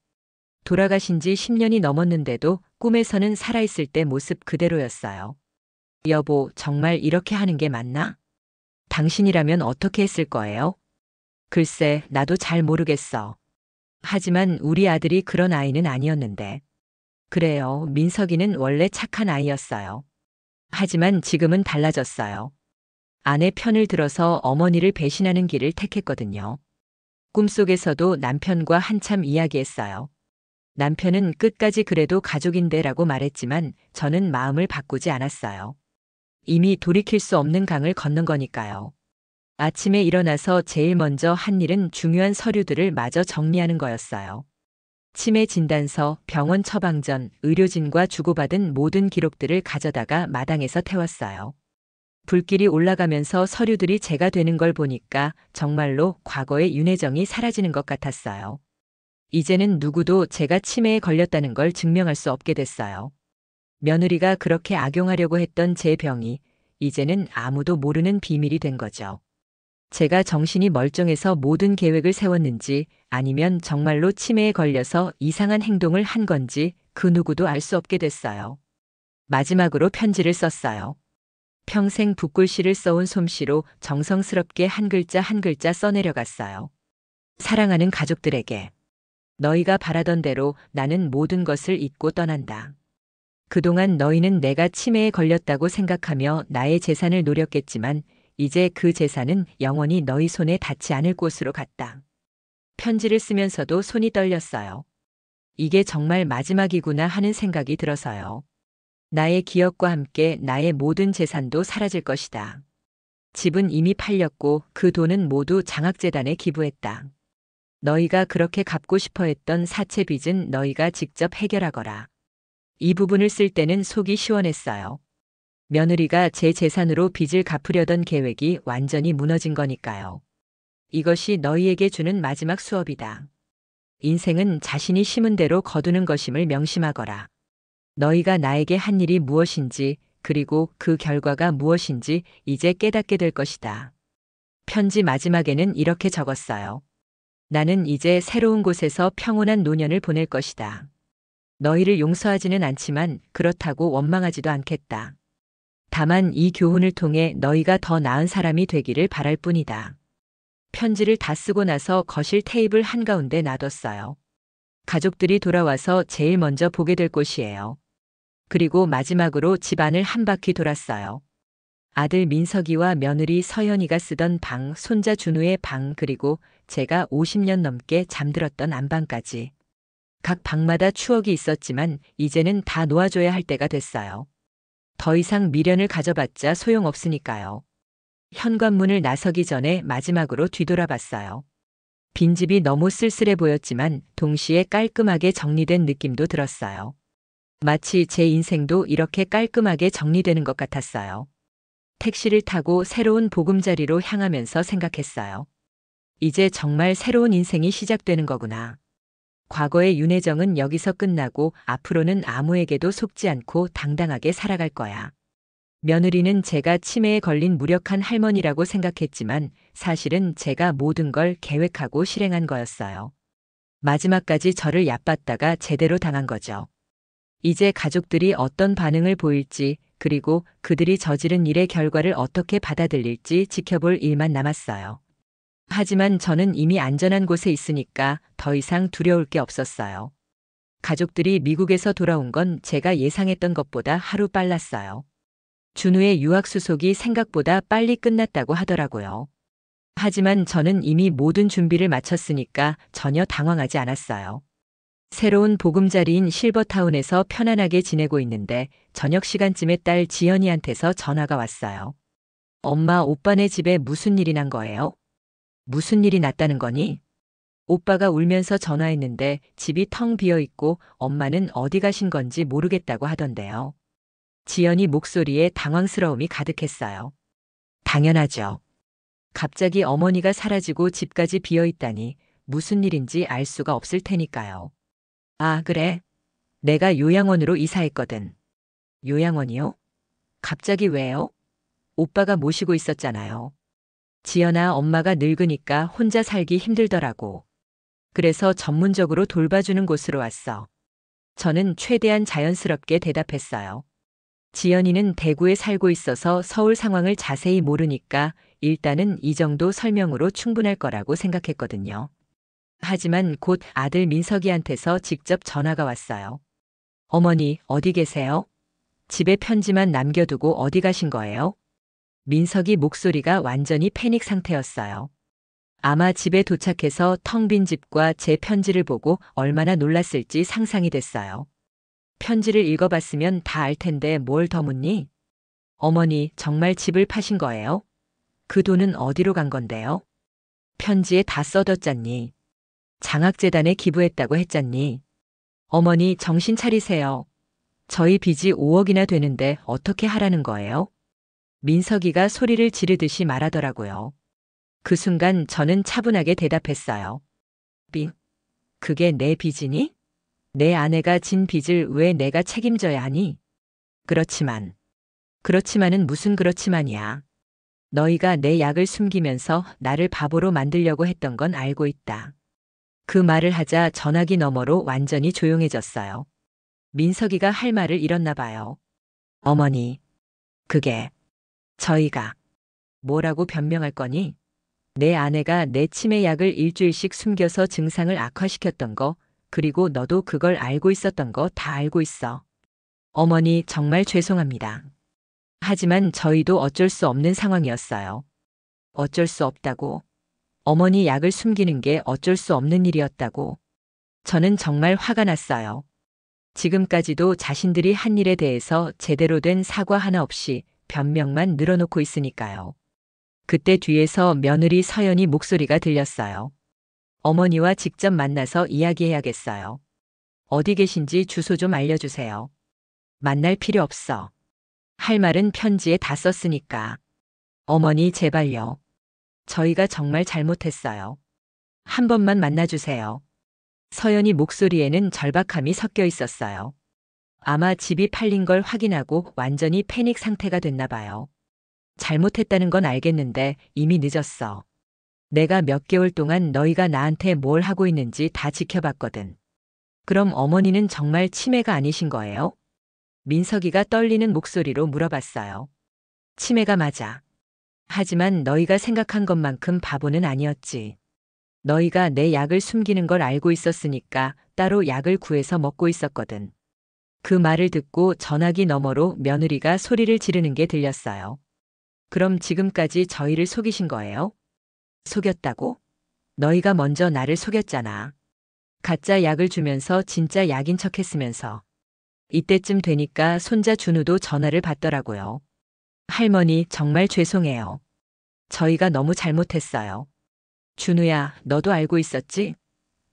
돌아가신 지 10년이 넘었는데도 꿈에서는 살아있을 때 모습 그대로였어요. 여보, 정말 이렇게 하는 게 맞나? 당신이라면 어떻게 했을 거예요? 글쎄, 나도 잘 모르겠어. 하지만 우리 아들이 그런 아이는 아니었는데. 그래요, 민석이는 원래 착한 아이였어요. 하지만 지금은 달라졌어요. 아내 편을 들어서 어머니를 배신하는 길을 택했거든요. 꿈속에서도 남편과 한참 이야기했어요. 남편은 끝까지 그래도 가족인데라고 말했지만 저는 마음을 바꾸지 않았어요. 이미 돌이킬 수 없는 강을 건넌 거니까요. 아침에 일어나서 제일 먼저 한 일은 중요한 서류들을 마저 정리하는 거였어요. 치매 진단서, 병원 처방전, 의료진과 주고받은 모든 기록들을 가져다가 마당에서 태웠어요. 불길이 올라가면서 서류들이 제가 되는 걸 보니까 정말로 과거의 윤혜정이 사라지는 것 같았어요. 이제는 누구도 제가 치매에 걸렸다는 걸 증명할 수 없게 됐어요. 며느리가 그렇게 악용하려고 했던 제 병이 이제는 아무도 모르는 비밀이 된 거죠. 제가 정신이 멀쩡해서 모든 계획을 세웠는지 아니면 정말로 치매에 걸려서 이상한 행동을 한 건지 그 누구도 알 수 없게 됐어요. 마지막으로 편지를 썼어요. 평생 붓글씨를 써온 솜씨로 정성스럽게 한 글자 한 글자 써내려갔어요. 사랑하는 가족들에게. 너희가 바라던 대로 나는 모든 것을 잊고 떠난다. 그동안 너희는 내가 치매에 걸렸다고 생각하며 나의 재산을 노렸겠지만 이제 그 재산은 영원히 너희 손에 닿지 않을 곳으로 갔다. 편지를 쓰면서도 손이 떨렸어요. 이게 정말 마지막이구나 하는 생각이 들어서요. 나의 기억과 함께 나의 모든 재산도 사라질 것이다. 집은 이미 팔렸고 그 돈은 모두 장학재단에 기부했다. 너희가 그렇게 갚고 싶어 했던 사채 빚은 너희가 직접 해결하거라. 이 부분을 쓸 때는 속이 시원했어요. 며느리가 제 재산으로 빚을 갚으려던 계획이 완전히 무너진 거니까요. 이것이 너희에게 주는 마지막 수업이다. 인생은 자신이 심은 대로 거두는 것임을 명심하거라. 너희가 나에게 한 일이 무엇인지 그리고 그 결과가 무엇인지 이제 깨닫게 될 것이다. 편지 마지막에는 이렇게 적었어요. 나는 이제 새로운 곳에서 평온한 노년을 보낼 것이다. 너희를 용서하지는 않지만 그렇다고 원망하지도 않겠다. 다만 이 교훈을 통해 너희가 더 나은 사람이 되기를 바랄 뿐이다. 편지를 다 쓰고 나서 거실 테이블 한가운데 놔뒀어요. 가족들이 돌아와서 제일 먼저 보게 될 곳이에요. 그리고 마지막으로 집안을 한 바퀴 돌았어요. 아들 민석이와 며느리 서연이가 쓰던 방, 손자 준우의 방, 그리고 제가 50년 넘게 잠들었던 안방까지. 각 방마다 추억이 있었지만 이제는 다 놓아줘야 할 때가 됐어요. 더 이상 미련을 가져봤자 소용없으니까요. 현관문을 나서기 전에 마지막으로 뒤돌아봤어요. 빈집이 너무 쓸쓸해 보였지만 동시에 깔끔하게 정리된 느낌도 들었어요. 마치 제 인생도 이렇게 깔끔하게 정리되는 것 같았어요. 택시를 타고 새로운 보금자리로 향하면서 생각했어요. 이제 정말 새로운 인생이 시작되는 거구나. 과거의 윤혜정은 여기서 끝나고 앞으로는 아무에게도 속지 않고 당당하게 살아갈 거야. 며느리는 제가 치매에 걸린 무력한 할머니라고 생각했지만 사실은 제가 모든 걸 계획하고 실행한 거였어요. 마지막까지 저를 얕봤다가 제대로 당한 거죠. 이제 가족들이 어떤 반응을 보일지 그리고 그들이 저지른 일의 결과를 어떻게 받아들일지 지켜볼 일만 남았어요. 하지만 저는 이미 안전한 곳에 있으니까 더 이상 두려울 게 없었어요. 가족들이 미국에서 돌아온 건 제가 예상했던 것보다 하루 빨랐어요. 준우의 유학 수속이 생각보다 빨리 끝났다고 하더라고요. 하지만 저는 이미 모든 준비를 마쳤으니까 전혀 당황하지 않았어요. 새로운 보금자리인 실버타운에서 편안하게 지내고 있는데 저녁 시간쯤에 딸 지연이한테서 전화가 왔어요. 엄마, 오빠네 집에 무슨 일이 난 거예요? 무슨 일이 났다는 거니? 오빠가 울면서 전화했는데 집이 텅 비어 있고 엄마는 어디 가신 건지 모르겠다고 하던데요. 지연이 목소리에 당황스러움이 가득했어요. 당연하죠. 갑자기 어머니가 사라지고 집까지 비어 있다니 무슨 일인지 알 수가 없을 테니까요. 아, 그래. 내가 요양원으로 이사했거든. 요양원이요? 갑자기 왜요? 오빠가 모시고 있었잖아요. 지연아, 엄마가 늙으니까 혼자 살기 힘들더라고. 그래서 전문적으로 돌봐주는 곳으로 왔어. 저는 최대한 자연스럽게 대답했어요. 지연이는 대구에 살고 있어서 서울 상황을 자세히 모르니까 일단은 이 정도 설명으로 충분할 거라고 생각했거든요. 하지만 곧 아들 민석이한테서 직접 전화가 왔어요. 어머니, 어디 계세요? 집에 편지만 남겨두고 어디 가신 거예요? 민석이 목소리가 완전히 패닉 상태였어요. 아마 집에 도착해서 텅 빈 집과 제 편지를 보고 얼마나 놀랐을지 상상이 됐어요. 편지를 읽어봤으면 다 알 텐데 뭘 더 묻니? 어머니, 정말 집을 파신 거예요? 그 돈은 어디로 간 건데요? 편지에 다 써뒀잖니. 장학재단에 기부했다고 했잖니. 어머니 정신 차리세요. 저희 빚이 5억이나 되는데 어떻게 하라는 거예요? 민석이가 소리를 지르듯이 말하더라고요. 그 순간 저는 차분하게 대답했어요. 빚? 그게 내 빚이니? 내 아내가 진 빚을 왜 내가 책임져야 하니? 그렇지만은 무슨 그렇지만이야. 너희가 내 약을 숨기면서 나를 바보로 만들려고 했던 건 알고 있다. 그 말을 하자 전화기 너머로 완전히 조용해졌어요. 민석이가 할 말을 잃었나 봐요. 어머니, 그게 저희가 뭐라고 변명할 거니? 내 아내가 내 치매 약을 일주일씩 숨겨서 증상을 악화시켰던 거, 그리고 너도 그걸 알고 있었던 거 다 알고 있어. 어머니 정말 죄송합니다. 하지만 저희도 어쩔 수 없는 상황이었어요. 어쩔 수 없다고. 어머니 약을 숨기는 게 어쩔 수 없는 일이었다고. 저는 정말 화가 났어요. 지금까지도 자신들이 한 일에 대해서 제대로 된 사과 하나 없이 변명만 늘어놓고 있으니까요. 그때 뒤에서 며느리 서연이 목소리가 들렸어요. 어머니와 직접 만나서 이야기해야겠어요. 어디 계신지 주소 좀 알려주세요. 만날 필요 없어. 할 말은 편지에 다 썼으니까. 어머니 제발요. 저희가 정말 잘못했어요. 한 번만 만나주세요. 서연이 목소리에는 절박함이 섞여 있었어요. 아마 집이 팔린 걸 확인하고 완전히 패닉 상태가 됐나 봐요. 잘못했다는 건 알겠는데 이미 늦었어. 내가 몇 개월 동안 너희가 나한테 뭘 하고 있는지 다 지켜봤거든. 그럼 어머니는 정말 치매가 아니신 거예요? 민석이가 떨리는 목소리로 물어봤어요. 치매가 맞아. 하지만 너희가 생각한 것만큼 바보는 아니었지. 너희가 내 약을 숨기는 걸 알고 있었으니까 따로 약을 구해서 먹고 있었거든. 그 말을 듣고 전화기 너머로 며느리가 소리를 지르는 게 들렸어요. 그럼 지금까지 저희를 속이신 거예요? 속였다고? 너희가 먼저 나를 속였잖아. 가짜 약을 주면서 진짜 약인 척 했으면서. 이때쯤 되니까 손자 준우도 전화를 받더라고요. 할머니 정말 죄송해요. 저희가 너무 잘못했어요. 준우야, 너도 알고 있었지?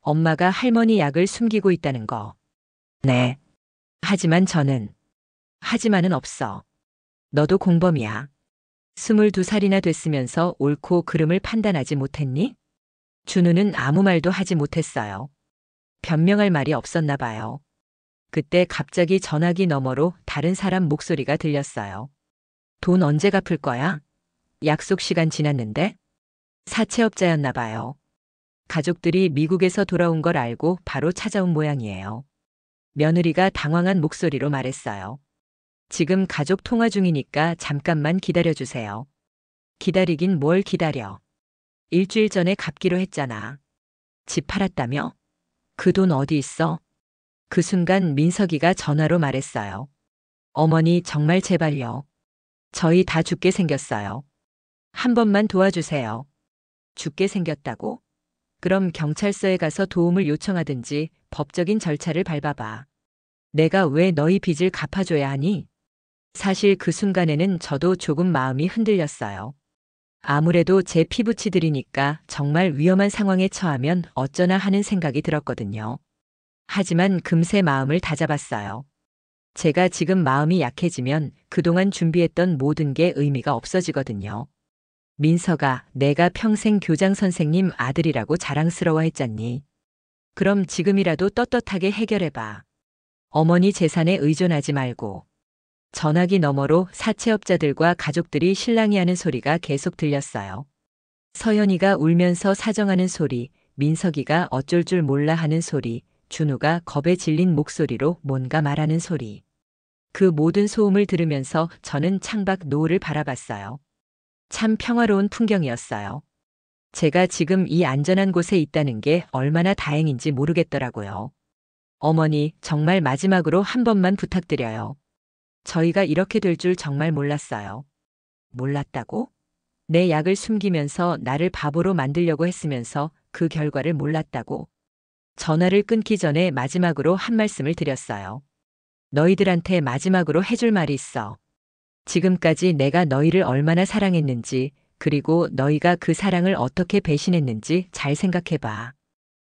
엄마가 할머니 약을 숨기고 있다는 거. 네. 하지만은 없어. 너도 공범이야. 22살이나 됐으면서 옳고 그름을 판단하지 못했니? 준우는 아무 말도 하지 못했어요. 변명할 말이 없었나 봐요. 그때 갑자기 전화기 너머로 다른 사람 목소리가 들렸어요. 돈 언제 갚을 거야? 약속 시간 지났는데? 사채업자였나 봐요. 가족들이 미국에서 돌아온 걸 알고 바로 찾아온 모양이에요. 며느리가 당황한 목소리로 말했어요. 지금 가족 통화 중이니까 잠깐만 기다려주세요. 기다리긴 뭘 기다려. 일주일 전에 갚기로 했잖아. 집 팔았다며? 그 돈 어디 있어? 그 순간 민석이가 전화로 말했어요. 어머니 정말 제발요. 저희 다 죽게 생겼어요. 한 번만 도와주세요. 죽게 생겼다고? 그럼 경찰서에 가서 도움을 요청하든지 법적인 절차를 밟아봐. 내가 왜 너희 빚을 갚아줘야 하니? 사실 그 순간에는 저도 조금 마음이 흔들렸어요. 아무래도 제 피부치들이니까 정말 위험한 상황에 처하면 어쩌나 하는 생각이 들었거든요. 하지만 금세 마음을 다잡았어요. 제가 지금 마음이 약해지면 그동안 준비했던 모든 게 의미가 없어지거든요. 민서가 내가 평생 교장 선생님 아들이라고 자랑스러워했잖니. 그럼 지금이라도 떳떳하게 해결해봐. 어머니 재산에 의존하지 말고. 전화기 너머로 사채업자들과 가족들이 실랑이 하는 소리가 계속 들렸어요. 서연이가 울면서 사정하는 소리, 민석이가 어쩔 줄 몰라 하는 소리, 준우가 겁에 질린 목소리로 뭔가 말하는 소리. 그 모든 소음을 들으면서 저는 창밖 노을을 바라봤어요. 참 평화로운 풍경이었어요. 제가 지금 이 안전한 곳에 있다는 게 얼마나 다행인지 모르겠더라고요. 어머니, 정말 마지막으로 한 번만 부탁드려요. 저희가 이렇게 될 줄 정말 몰랐어요. 몰랐다고? 내 약을 숨기면서 나를 바보로 만들려고 했으면서 그 결과를 몰랐다고? 전화를 끊기 전에 마지막으로 한 말씀을 드렸어요. 너희들한테 마지막으로 해줄 말이 있어. 지금까지 내가 너희를 얼마나 사랑했는지, 그리고 너희가 그 사랑을 어떻게 배신했는지 잘 생각해봐.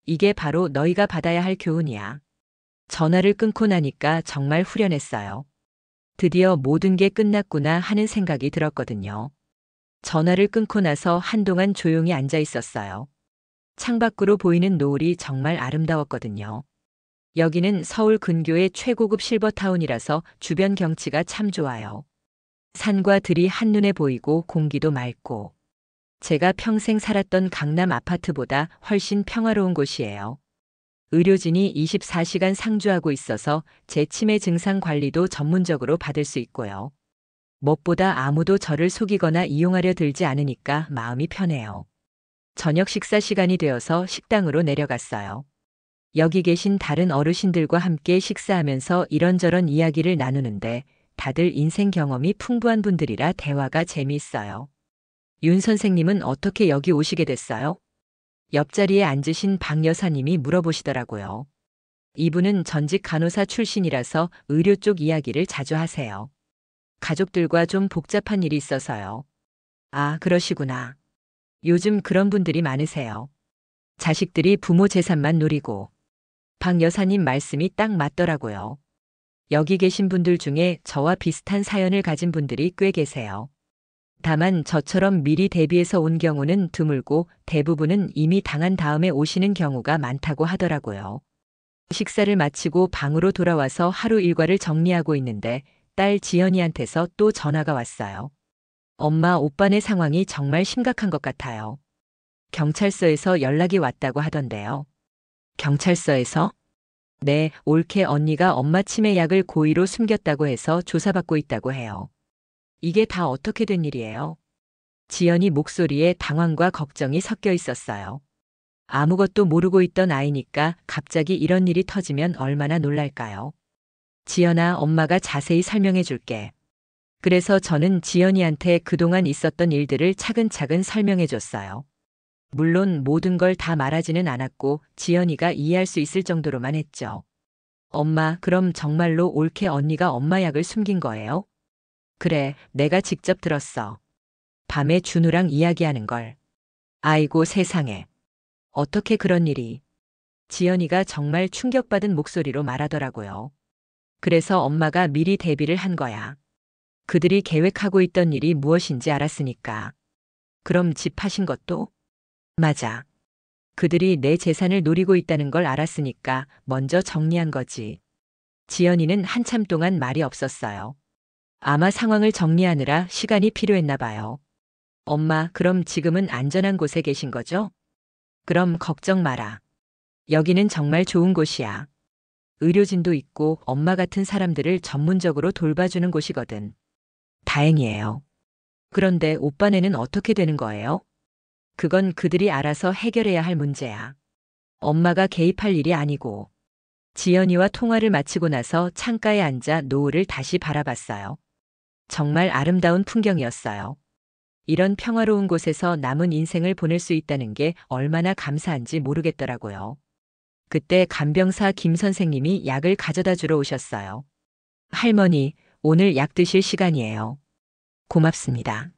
이게 바로 너희가 받아야 할 교훈이야. 전화를 끊고 나니까 정말 후련했어요. 드디어 모든 게 끝났구나 하는 생각이 들었거든요. 전화를 끊고 나서 한동안 조용히 앉아 있었어요. 창밖으로 보이는 노을이 정말 아름다웠거든요. 여기는 서울 근교의 최고급 실버타운이라서 주변 경치가 참 좋아요. 산과 들이 한눈에 보이고 공기도 맑고 제가 평생 살았던 강남 아파트보다 훨씬 평화로운 곳이에요. 의료진이 24시간 상주하고 있어서 제 치매 증상 관리도 전문적으로 받을 수 있고요. 무엇보다 아무도 저를 속이거나 이용하려 들지 않으니까 마음이 편해요. 저녁 식사 시간이 되어서 식당으로 내려갔어요. 여기 계신 다른 어르신들과 함께 식사하면서 이런저런 이야기를 나누는데 다들 인생 경험이 풍부한 분들이라 대화가 재미있어요. 윤 선생님은 어떻게 여기 오시게 됐어요? 옆자리에 앉으신 박 여사님이 물어보시더라고요. 이분은 전직 간호사 출신이라서 의료 쪽 이야기를 자주 하세요. 가족들과 좀 복잡한 일이 있어서요. 아, 그러시구나. 요즘 그런 분들이 많으세요. 자식들이 부모 재산만 노리고. 박 여사님 말씀이 딱 맞더라고요. 여기 계신 분들 중에 저와 비슷한 사연을 가진 분들이 꽤 계세요. 다만 저처럼 미리 대비해서 온 경우는 드물고 대부분은 이미 당한 다음에 오시는 경우가 많다고 하더라고요. 식사를 마치고 방으로 돌아와서 하루 일과를 정리하고 있는데 딸 지연이한테서 또 전화가 왔어요. 엄마, 오빠네 상황이 정말 심각한 것 같아요. 경찰서에서 연락이 왔다고 하던데요. 경찰서에서? 네, 올케 언니가 엄마 치매 약을 고의로 숨겼다고 해서 조사받고 있다고 해요. 이게 다 어떻게 된 일이에요? 지연이 목소리에 당황과 걱정이 섞여 있었어요. 아무것도 모르고 있던 아이니까 갑자기 이런 일이 터지면 얼마나 놀랄까요? 지연아, 엄마가 자세히 설명해 줄게. 그래서 저는 지연이한테 그동안 있었던 일들을 차근차근 설명해 줬어요. 물론 모든 걸 다 말하지는 않았고 지연이가 이해할 수 있을 정도로만 했죠. 엄마, 그럼 정말로 올케 언니가 엄마 약을 숨긴 거예요? 그래, 내가 직접 들었어. 밤에 준우랑 이야기하는 걸. 아이고 세상에. 어떻게 그런 일이. 지연이가 정말 충격받은 목소리로 말하더라고요. 그래서 엄마가 미리 대비를 한 거야. 그들이 계획하고 있던 일이 무엇인지 알았으니까. 그럼 집 파신 것도? 맞아. 그들이 내 재산을 노리고 있다는 걸 알았으니까 먼저 정리한 거지. 지연이는 한참 동안 말이 없었어요. 아마 상황을 정리하느라 시간이 필요했나 봐요. 엄마, 그럼 지금은 안전한 곳에 계신 거죠? 그럼 걱정 마라. 여기는 정말 좋은 곳이야. 의료진도 있고 엄마 같은 사람들을 전문적으로 돌봐주는 곳이거든. 다행이에요. 그런데 오빠네는 어떻게 되는 거예요? 그건 그들이 알아서 해결해야 할 문제야. 엄마가 개입할 일이 아니고. 지연이와 통화를 마치고 나서 창가에 앉아 노을을 다시 바라봤어요. 정말 아름다운 풍경이었어요. 이런 평화로운 곳에서 남은 인생을 보낼 수 있다는 게 얼마나 감사한지 모르겠더라고요. 그때 간병사 김 선생님이 약을 가져다 주러 오셨어요. 할머니, 오늘 약 드실 시간이에요. 고맙습니다.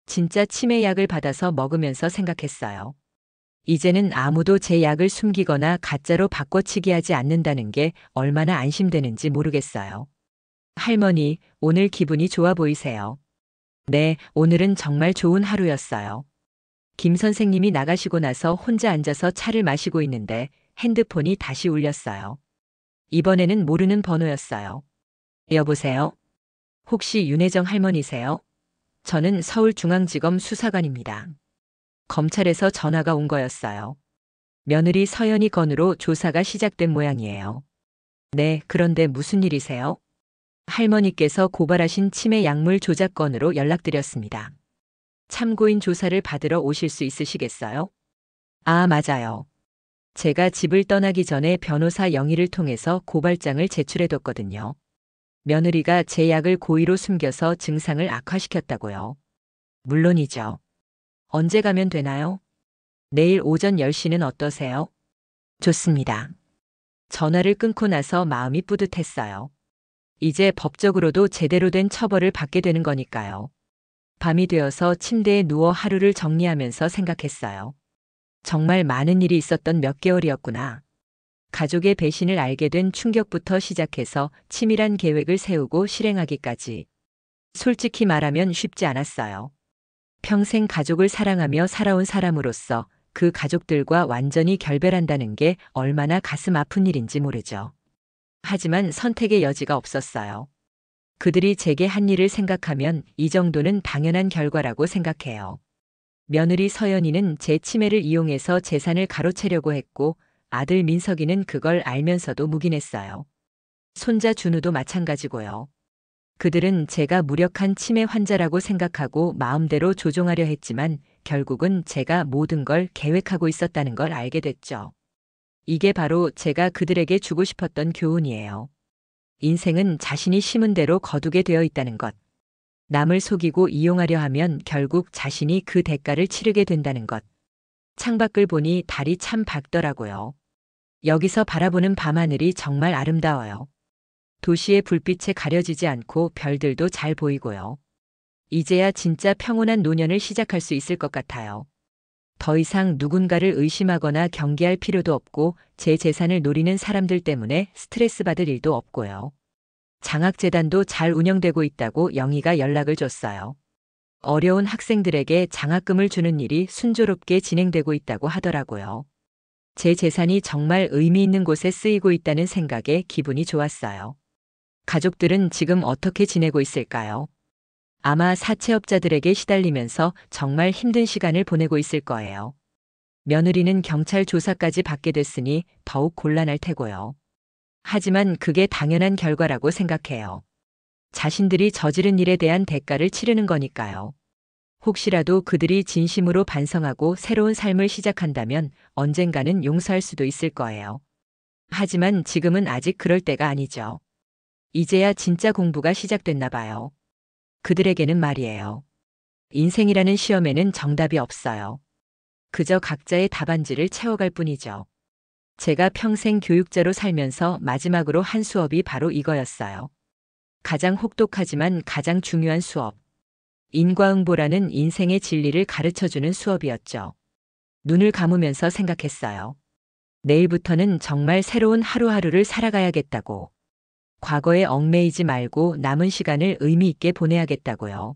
진짜 치매 약을 받아서 먹으면서 생각했어요. 이제는 아무도 제 약을 숨기거나 가짜로 바꿔치기 하지 않는다는 게 얼마나 안심되는지 모르겠어요. 할머니, 오늘 기분이 좋아 보이세요. 네, 오늘은 정말 좋은 하루였어요. 김 선생님이 나가시고 나서 혼자 앉아서 차를 마시고 있는데 핸드폰이 다시 울렸어요. 이번에는 모르는 번호였어요. 여보세요? 혹시 윤혜정 할머니세요? 저는 서울중앙지검 수사관입니다. 검찰에서 전화가 온 거였어요. 며느리 서연이 건으로 조사가 시작된 모양이에요. 네, 그런데 무슨 일이세요? 할머니께서 고발하신 치매 약물 조작 건으로 연락드렸습니다. 참고인 조사를 받으러 오실 수 있으시겠어요? 아, 맞아요. 제가 집을 떠나기 전에 변호사 영희를 통해서 고발장을 제출해뒀거든요. 며느리가 제 약을 고의로 숨겨서 증상을 악화시켰다고요. 물론이죠. 언제 가면 되나요? 내일 오전 10시는 어떠세요? 좋습니다. 전화를 끊고 나서 마음이 뿌듯했어요. 이제 법적으로도 제대로 된 처벌을 받게 되는 거니까요. 밤이 되어서 침대에 누워 하루를 정리하면서 생각했어요. 정말 많은 일이 있었던 몇 개월이었구나. 가족의 배신을 알게 된 충격부터 시작해서 치밀한 계획을 세우고 실행하기까지. 솔직히 말하면 쉽지 않았어요. 평생 가족을 사랑하며 살아온 사람으로서 그 가족들과 완전히 결별한다는 게 얼마나 가슴 아픈 일인지 모르죠. 하지만 선택의 여지가 없었어요. 그들이 제게 한 일을 생각하면 이 정도는 당연한 결과라고 생각해요. 며느리 서연이는 제 치매를 이용해서 재산을 가로채려고 했고 아들 민석이는 그걸 알면서도 묵인했어요. 손자 준우도 마찬가지고요. 그들은 제가 무력한 치매 환자라고 생각하고 마음대로 조종하려 했지만 결국은 제가 모든 걸 계획하고 있었다는 걸 알게 됐죠. 이게 바로 제가 그들에게 주고 싶었던 교훈이에요. 인생은 자신이 심은 대로 거두게 되어 있다는 것. 남을 속이고 이용하려 하면 결국 자신이 그 대가를 치르게 된다는 것. 창밖을 보니 달이 참 밝더라고요. 여기서 바라보는 밤하늘이 정말 아름다워요. 도시의 불빛에 가려지지 않고 별들도 잘 보이고요. 이제야 진짜 평온한 노년을 시작할 수 있을 것 같아요. 더 이상 누군가를 의심하거나 경계할 필요도 없고 제 재산을 노리는 사람들 때문에 스트레스 받을 일도 없고요. 장학재단도 잘 운영되고 있다고 영희가 연락을 줬어요. 어려운 학생들에게 장학금을 주는 일이 순조롭게 진행되고 있다고 하더라고요. 제 재산이 정말 의미 있는 곳에 쓰이고 있다는 생각에 기분이 좋았어요. 가족들은 지금 어떻게 지내고 있을까요? 아마 사채업자들에게 시달리면서 정말 힘든 시간을 보내고 있을 거예요. 며느리는 경찰 조사까지 받게 됐으니 더욱 곤란할 테고요. 하지만 그게 당연한 결과라고 생각해요. 자신들이 저지른 일에 대한 대가를 치르는 거니까요. 혹시라도 그들이 진심으로 반성하고 새로운 삶을 시작한다면 언젠가는 용서할 수도 있을 거예요. 하지만 지금은 아직 그럴 때가 아니죠. 이제야 진짜 공부가 시작됐나 봐요. 그들에게는 말이에요. 인생이라는 시험에는 정답이 없어요. 그저 각자의 답안지를 채워갈 뿐이죠. 제가 평생 교육자로 살면서 마지막으로 한 수업이 바로 이거였어요. 가장 혹독하지만 가장 중요한 수업. 인과응보라는 인생의 진리를 가르쳐주는 수업이었죠. 눈을 감으면서 생각했어요. 내일부터는 정말 새로운 하루하루를 살아가야겠다고. 과거에 얽매이지 말고 남은 시간을 의미 있게 보내야겠다고요.